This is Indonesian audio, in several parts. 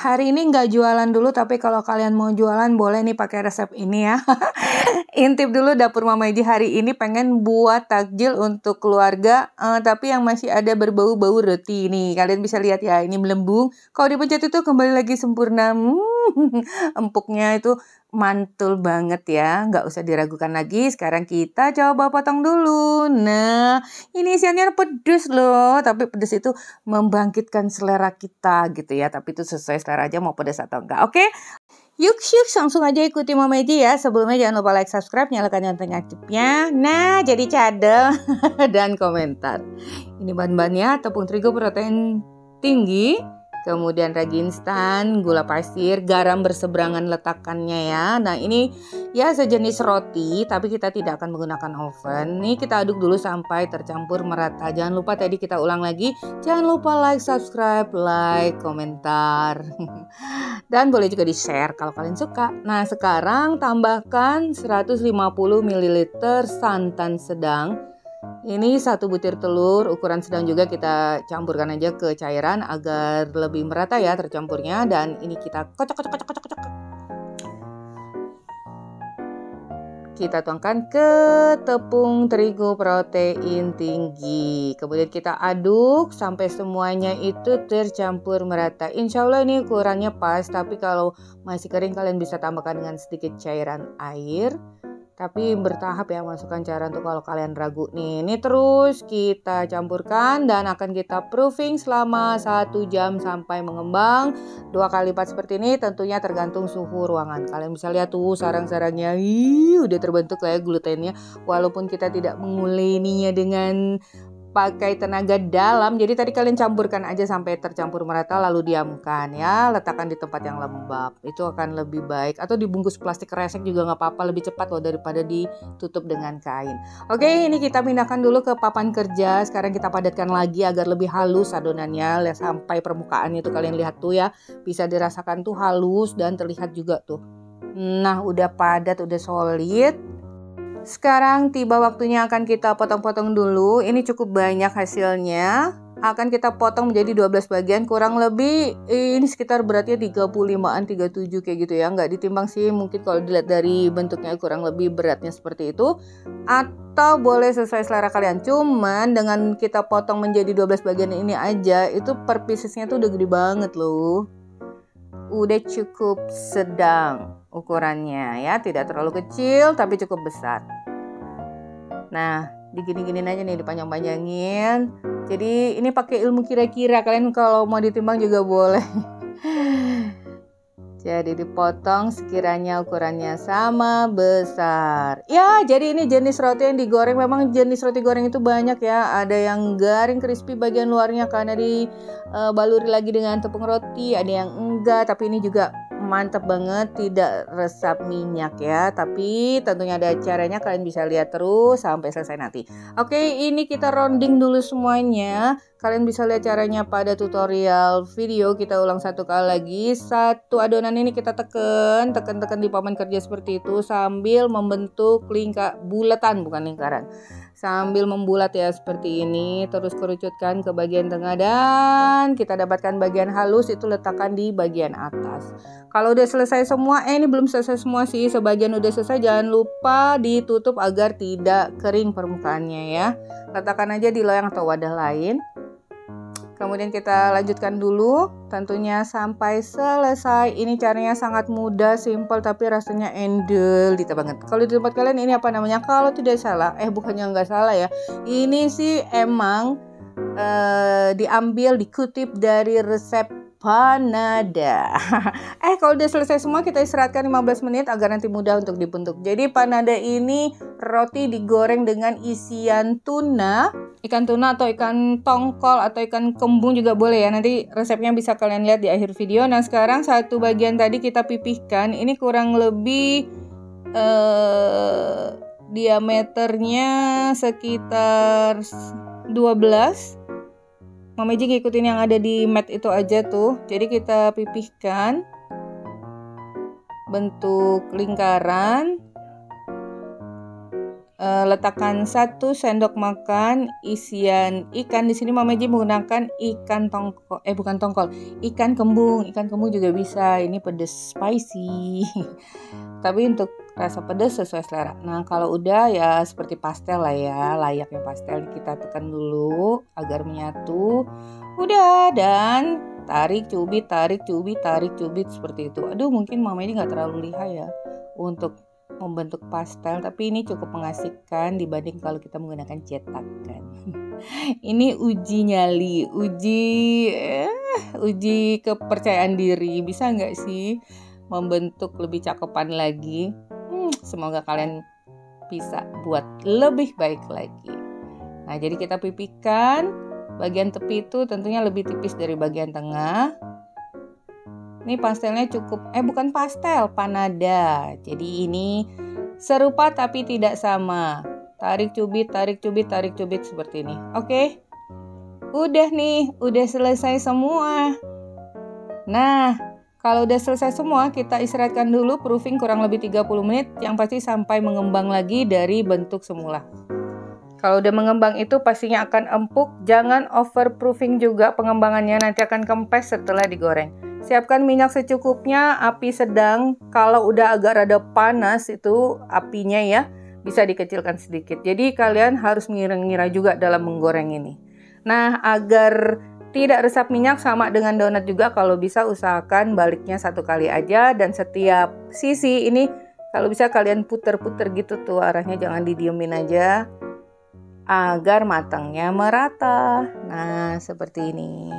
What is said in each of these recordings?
hari ini nggak jualan dulu, tapi kalau kalian mau jualan boleh nih pakai resep ini ya. Intip dulu dapur Mama Eji hari ini pengen buat takjil untuk keluarga, tapi yang masih ada berbau-bau roti nih. Kalian bisa lihat ya, ini melembung. Kalau dipencet itu kembali lagi sempurna. Empuknya itu mantul banget ya, nggak usah diragukan lagi. Sekarang kita coba potong dulu. Nah, ini isiannya pedes loh, tapi pedes itu membangkitkan selera kita gitu ya. Tapi itu sesuai selera aja mau pedes atau enggak. Oke? Yuk, langsung aja ikuti Mama Eji ya. Sebelumnya jangan lupa like, subscribe, nyalakan lonceng aktifnya. Nah, jadi cadel dan komentar. Ini bahan-bahannya: tepung terigu protein tinggi, kemudian ragi instan, gula pasir, garam berseberangan letakannya ya. Nah, ini ya sejenis roti, tapi kita tidak akan menggunakan oven. Nih kita aduk dulu sampai tercampur merata. Jangan lupa tadi kita ulang lagi. Jangan lupa like, subscribe, like, komentar. Dan boleh juga di-share kalau kalian suka. Nah, sekarang tambahkan 150 ml santan sedang. Ini 1 butir telur ukuran sedang juga kita campurkan aja ke cairan agar lebih merata ya tercampurnya. Dan ini kita kocok. Kita tuangkan ke tepung terigu protein tinggi. Kemudian kita aduk sampai semuanya itu tercampur merata. Insya Allah ini ukurannya pas, tapi kalau masih kering kalian bisa tambahkan dengan sedikit cairan air. Tapi bertahap ya, masukkan cairan tuh kalau kalian ragu nih. Ini terus kita campurkan dan akan kita proofing selama 1 jam sampai mengembang. 2 kali lipat seperti ini, tentunya tergantung suhu ruangan. Kalian bisa lihat tuh sarang-sarangnya, udah terbentuk kayak glutennya. Walaupun kita tidak menguleninya dengan pakai tenaga dalam, jadi tadi kalian campurkan aja sampai tercampur merata lalu diamkan ya, letakkan di tempat yang lembab, itu akan lebih baik, atau dibungkus plastik kresek juga nggak apa-apa, lebih cepat loh daripada ditutup dengan kain. Oke, ini kita pindahkan dulu ke papan kerja. Sekarang kita padatkan lagi agar lebih halus adonannya, lihat sampai permukaannya tuh, kalian lihat tuh ya, bisa dirasakan tuh halus dan terlihat juga tuh. Nah, udah padat, udah solid. Sekarang tiba waktunya akan kita potong-potong dulu. Ini cukup banyak hasilnya. Akan kita potong menjadi 12 bagian, kurang lebih ini sekitar beratnya 35-an, 37 kayak gitu ya. Nggak ditimbang sih, mungkin kalau dilihat dari bentuknya kurang lebih beratnya seperti itu. Atau boleh sesuai selera kalian. Cuman dengan kita potong menjadi 12 bagian ini aja, itu per piecesnya tuh udah gede banget loh. Udah cukup sedang ukurannya ya, tidak terlalu kecil tapi cukup besar. Nah, digini-giniin aja nih, dipanjang-panjangin. Jadi ini pakai ilmu kira-kira, kalian kalau mau ditimbang juga boleh. Jadi dipotong sekiranya ukurannya sama besar. Ya, jadi ini jenis roti yang digoreng. Memang jenis roti goreng itu banyak ya. Ada yang garing crispy bagian luarnya karena dibaluri lagi dengan tepung roti. Ada yang enggak, tapi ini juga mantap banget, tidak resap minyak ya. Tapi tentunya ada caranya, kalian bisa lihat terus sampai selesai nanti. Oke, ini kita rounding dulu semuanya. Kalian bisa lihat caranya pada tutorial video. Kita ulang 1 kali lagi. 1 adonan ini kita tekan di papan kerja seperti itu sambil membentuk bulatan, bukan lingkaran. Sambil membulat ya seperti ini, terus kerucutkan ke bagian tengah dan kita dapatkan bagian halus, itu letakkan di bagian atas. Kalau udah selesai semua, ini belum selesai semua sih, sebagian udah selesai, jangan lupa ditutup agar tidak kering permukaannya ya. Letakkan aja di loyang atau wadah lain. Kemudian kita lanjutkan dulu tentunya sampai selesai. Ini caranya sangat mudah, simple, tapi rasanya endel dita banget. Kalau di tempat kalian ini apa namanya? Kalau tidak salah, bukannya nggak salah ya. Ini sih emang dikutip dari resep panada. Kalau udah selesai semua, kita istirahatkan 15 menit agar nanti mudah untuk dibentuk. Jadi panada ini roti digoreng dengan isian tuna, ikan tuna atau ikan tongkol atau ikan kembung juga boleh ya. Nanti resepnya bisa kalian lihat di akhir video. Nah, sekarang 1 bagian tadi kita pipihkan. Ini kurang lebih diameternya sekitar 12. Mama Eji ngikutin yang ada di mat itu aja tuh. Jadi kita pipihkan bentuk lingkaran. letakkan 1 sendok makan isian ikan. Di sini Mama Ji menggunakan ikan tongkol, bukan tongkol, ikan kembung. Ikan kembung juga bisa. Ini pedas spicy. Tapi untuk rasa pedas sesuai selera. Nah, kalau udah ya seperti pastel lah ya, layaknya pastel, kita tekan dulu agar menyatu. Udah, dan tarik cubit seperti itu. Aduh, mungkin Mama ini nggak terlalu lihai ya untuk membentuk pastel, tapi ini cukup mengasihkan dibanding kalau kita menggunakan cetakan. Ini uji nyali, uji kepercayaan diri. Bisa nggak sih membentuk lebih cakepan lagi? Semoga kalian bisa buat lebih baik lagi. Nah, jadi kita pipihkan bagian tepi itu tentunya lebih tipis dari bagian tengah. Ini pastelnya cukup, bukan pastel, panada. Jadi ini serupa tapi tidak sama. Tarik cubit seperti ini. Oke. Udah nih, udah selesai semua. Nah, kalau udah selesai semua, kita istirahatkan dulu, proofing kurang lebih 30 menit. Yang pasti sampai mengembang lagi dari bentuk semula. Kalau udah mengembang itu pastinya akan empuk. Jangan overproofing juga pengembangannya, nanti akan kempes setelah digoreng. Siapkan minyak secukupnya, api sedang. Kalau udah agak rada panas itu apinya ya, bisa dikecilkan sedikit. Jadi kalian harus mengira-ngira juga dalam menggoreng ini. Nah, agar tidak resap minyak sama dengan donat juga, kalau bisa usahakan baliknya 1 kali aja. Dan setiap sisi ini kalau bisa kalian puter-puter gitu tuh arahnya, jangan didiemin aja. Agar matangnya merata. Nah, seperti ini.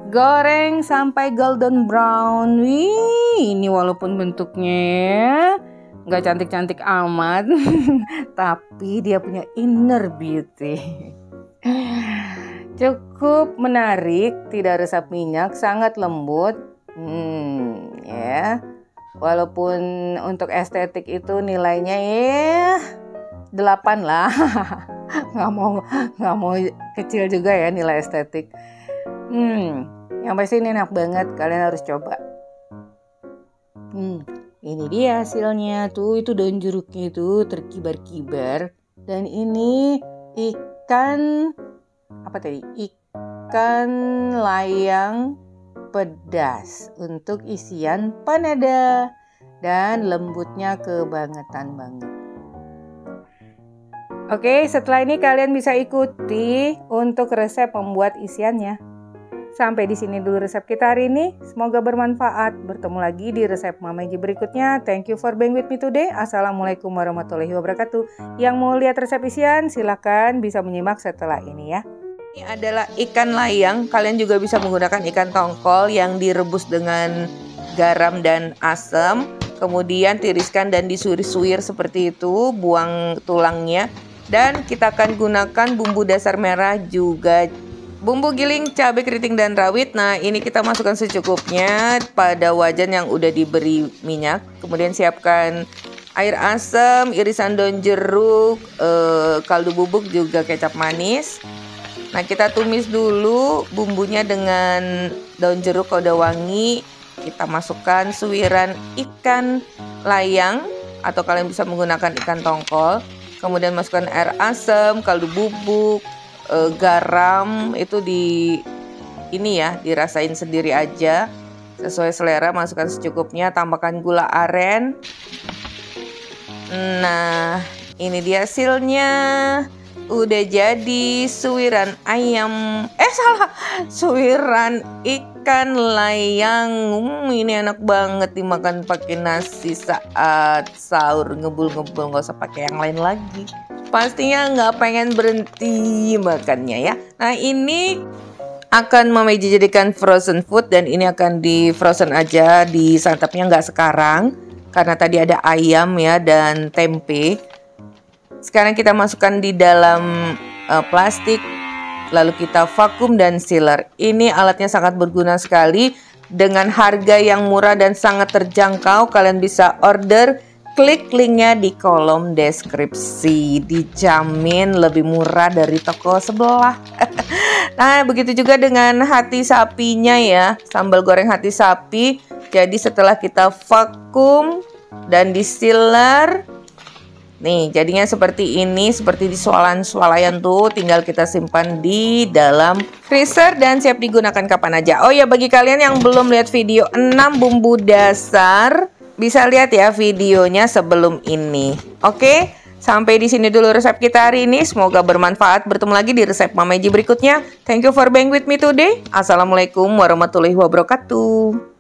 Goreng sampai golden brown. Wih, ini walaupun bentuknya nggak cantik-cantik amat, tapi dia punya inner beauty. Cukup menarik, tidak resap minyak, sangat lembut. Ya. Walaupun untuk estetik itu nilainya ya 8 lah. nggak mau kecil juga ya nilai estetik. Yang pasti ini enak banget, kalian harus coba. Ini dia hasilnya tuh, itu daun jeruknya itu terkibar-kibar. Dan ini ikan ikan layang pedas untuk isian panada, dan lembutnya kebangetan banget. Oke, setelah ini kalian bisa ikuti untuk resep membuat isiannya. Sampai di sini dulu resep kita hari ini. Semoga bermanfaat. Bertemu lagi di resep Mama Ji berikutnya. Thank you for being with me today. Assalamualaikum warahmatullahi wabarakatuh. Yang mau lihat resep isian, silakan bisa menyimak setelah ini ya. Ini adalah ikan layang. Kalian juga bisa menggunakan ikan tongkol yang direbus dengan garam dan asam. Kemudian tiriskan dan disuir-suir seperti itu, buang tulangnya. Dan kita akan gunakan bumbu dasar merah, juga bumbu giling, cabai keriting, dan rawit. Nah, ini kita masukkan secukupnya pada wajan yang udah diberi minyak. Kemudian siapkan air asam, irisan daun jeruk, kaldu bubuk, juga kecap manis. Nah, kita tumis dulu bumbunya dengan daun jeruk. Kalau udah wangi, kita masukkan suiran ikan layang, atau kalian bisa menggunakan ikan tongkol. Kemudian masukkan air asam, kaldu bubuk, garam, itu dirasain sendiri aja sesuai selera. Masukkan secukupnya, tambahkan gula aren. Nah, ini dia hasilnya. Udah jadi suiran suiran ikan layang. Ini enak banget dimakan pakai nasi saat sahur, ngebul-ngebul, nggak usah pakai yang lain lagi. Pastinya nggak pengen berhenti makannya ya. Nah, ini akan Mama Ji jadikan frozen food, dan ini akan di frozen aja, disantapnya nggak sekarang karena tadi ada ayam ya dan tempe. Sekarang kita masukkan di dalam plastik, lalu kita vakum dan sealer. Ini alatnya sangat berguna sekali, dengan harga yang murah dan sangat terjangkau. Kalian bisa order, klik linknya di kolom deskripsi. Dijamin lebih murah dari toko sebelah. Nah, begitu juga dengan hati sapinya ya, sambal goreng hati sapi. Jadi setelah kita vakum dan di sealer, Nih, jadinya seperti ini, seperti di swalayan tuh, tinggal kita simpan di dalam freezer dan siap digunakan kapan aja. Oh ya, bagi kalian yang belum lihat video 6 bumbu dasar, bisa lihat ya videonya sebelum ini. Oke, sampai di sini dulu resep kita hari ini. Semoga bermanfaat. Bertemu lagi di resep Mama Eji berikutnya. Thank you for being with me today. Assalamualaikum warahmatullahi wabarakatuh.